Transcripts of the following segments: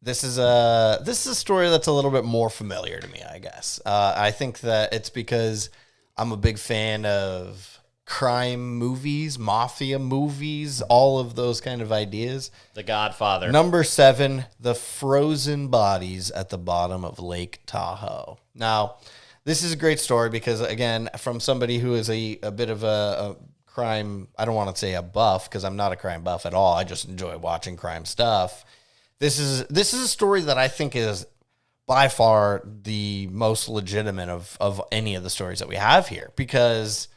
this is a story that's a little bit more familiar to me, I guess. I think that it's because I'm a big fan of crime movies, mafia movies, all of those kind of ideas. The Godfather. Number 7, the frozen bodies at the bottom of Lake Tahoe. Now, this is a great story because, again, from somebody who is a bit of a crime, I don't want to say a buff because I'm not a crime buff at all. I just enjoy watching crime stuff. This is a story that I think is by far the most legitimate of any of the stories that we have here, because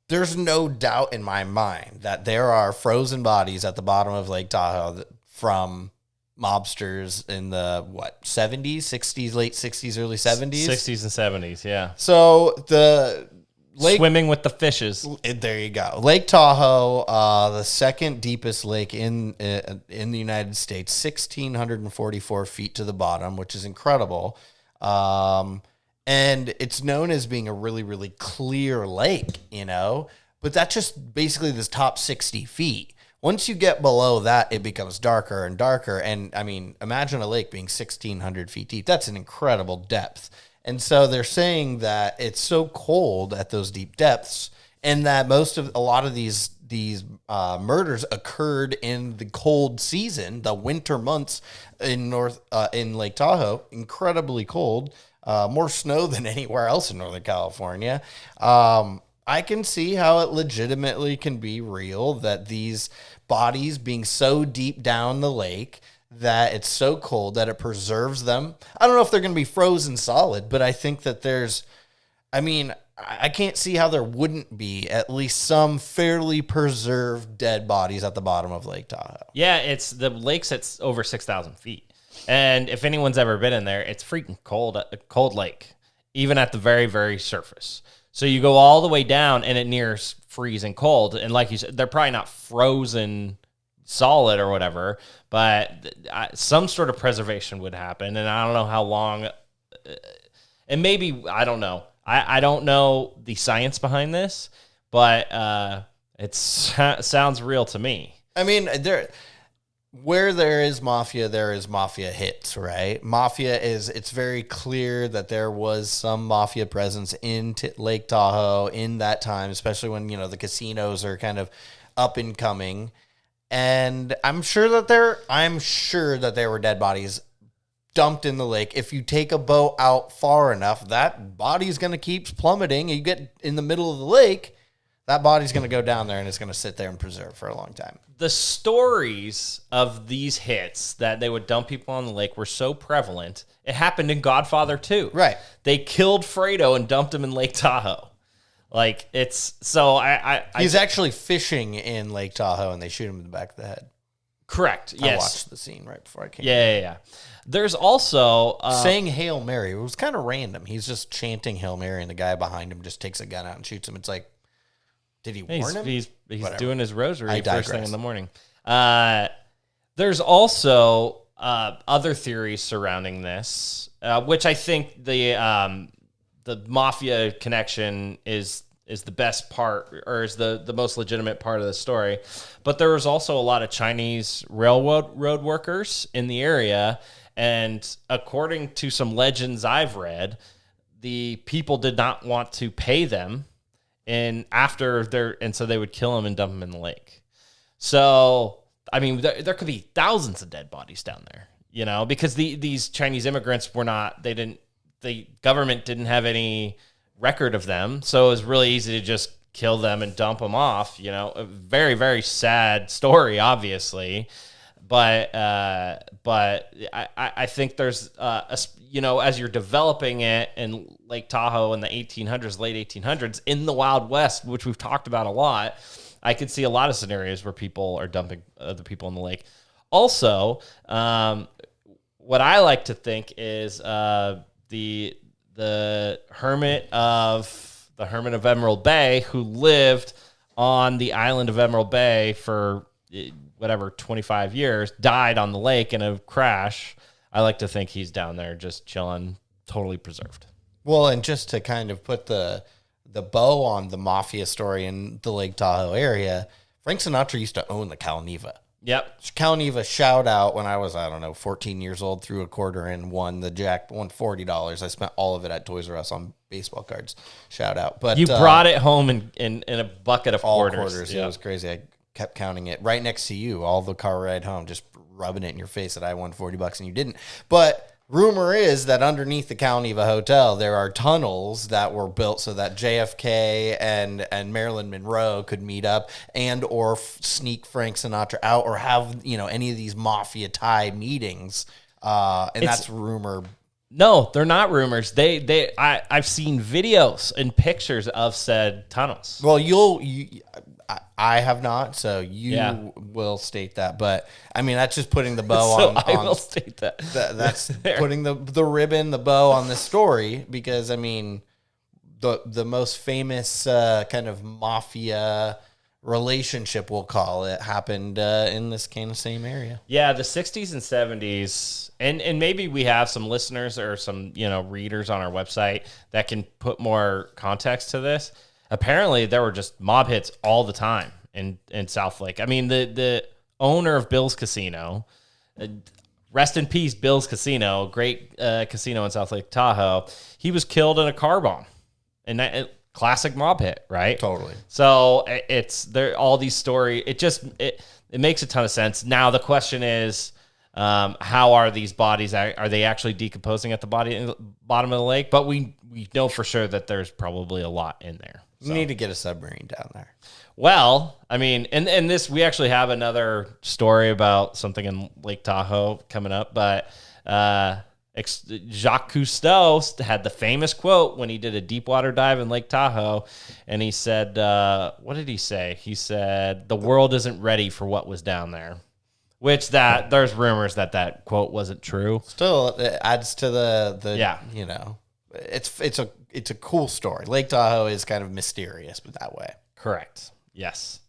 there's no doubt in my mind that there are frozen bodies at the bottom of Lake Tahoe from mobsters in the 70s, 60s, late 60s, early 70s, 60s and 70s, yeah. So the lake, swimming with the fishes. There you go. Lake Tahoe, the second deepest lake in the United States, 1,644 feet to the bottom, which is incredible. And it's known as being a really, really clear lake, but that's just basically this top 60 feet. Once you get below that, it becomes darker and darker. And I mean, imagine a lake being 1,600 feet deep. That's an incredible depth. And so they're saying that it's so cold at those deep depths, and that a lot of these murders occurred in the cold season, the winter months in Lake Tahoe, incredibly cold, more snow than anywhere else in Northern California. I can see how it legitimately can be real that these bodies being so deep down the lake that it's so cold that it preserves them. I don't know if they're going to be frozen solid, but I think that I can't see how there wouldn't be at least some fairly preserved dead bodies at the bottom of Lake Tahoe. Yeah, the lake's at over 6,000 feet. And if anyone's ever been in there, it's freaking cold lake, even at the very, very surface. So you go all the way down and it nears freezing cold. And like you said, they're probably not frozen solid or whatever, but some sort of preservation would happen. And I don't know how long, and maybe, I don't know. I don't know the science behind this, but it sounds real to me. I mean, where there is mafia hits, right? It's very clear that there was some mafia presence in Lake Tahoe in that time, especially when, the casinos are kind of up and coming. And I'm sure that there were dead bodies dumped in the lake. If you take a boat out far enough, that body's going to keep plummeting. You get in the middle of the lake, that body's going to go down there and it's going to sit there and preserve for a long time. The stories of these hits that they would dump people on the lake were so prevalent. It happened in Godfather 2. Right. They killed Fredo and dumped him in Lake Tahoe. Like, it's so he's actually fishing in Lake Tahoe and they shoot him in the back of the head. Correct. Yes. I watched the scene right before I came. Yeah. There's also saying Hail Mary. It was kind of random. He's just chanting Hail Mary and the guy behind him just takes a gun out and shoots him. It's like, did he warn him? He's doing his rosary first thing in the morning. There's also other theories surrounding this, which I think the mafia connection is the best part, or is the most legitimate part of the story. But there was also a lot of Chinese railroad workers in the area, and according to some legends I've read, the people did not want to pay them, and so they would kill them and dump them in the lake. So, I mean, there could be thousands of dead bodies down there, because these Chinese immigrants the government didn't have any record of them, so it was really easy to just kill them and dump them off. A very, very sad story, obviously, but I think there's as you're developing it in Lake Tahoe in the 1800s, late 1800s, in the Wild West, which we've talked about a lot, I could see a lot of scenarios where people are dumping other people in the lake. Also, what I like to think is the hermit of Emerald Bay, who lived on the island of Emerald Bay for 25 years, died on the lake in a crash. I like to think he's down there just chilling, totally preserved. Well, and just to kind of put the bow on the mafia story in the Lake Tahoe area, Frank Sinatra used to own the Calneva. Yep. Calneva shout out when I was, I don't know, 14 years old, threw a quarter in, won $40. I spent all of it at Toys R Us on baseball cards. Shout out. But you brought it home in a bucket of all quarters. Yep. It was crazy. I kept counting it right next to you all the car ride home, just rubbing it in your face that I won $40 and you didn't. But rumor is that underneath the Calneva Hotel, there are tunnels that were built so that JFK and Marilyn Monroe could meet up and or sneak Frank Sinatra out or have, any of these mafia tie meetings. And that's rumor. No, they're not rumors. I've seen videos and pictures of said tunnels. Well, I have not, so you will state that. But I mean, that's just putting the bow on. I will state that. That's putting the ribbon, the bow on this story, because I mean, the most famous kind of mafia relationship, we'll call it, happened in this kind of same area. Yeah, the 60s and 70s, and maybe we have some listeners or some readers on our website that can put more context to this. Apparently, there were just mob hits all the time in South Lake. I mean, the owner of Bill's Casino, rest in peace, Bill's Casino, great casino in South Lake Tahoe. He was killed in a car bomb, and that classic mob hit, right? Totally. So it's there. All these stories. It makes a ton of sense. Now the question is, how are these bodies? Are they actually decomposing at the bottom of the lake? But we know for sure that there's probably a lot in there. You need to get a submarine down there. Well, I mean, and this, we actually have another story about something in Lake Tahoe coming up, but Jacques Cousteau had the famous quote when he did a deep water dive in Lake Tahoe, and he said, what did he say? He said, "The world isn't ready for what was down there," which there's rumors that quote wasn't true. Still, it adds to the it's a cool story. Lake Tahoe is kind of mysterious, but that way. Correct. Yes.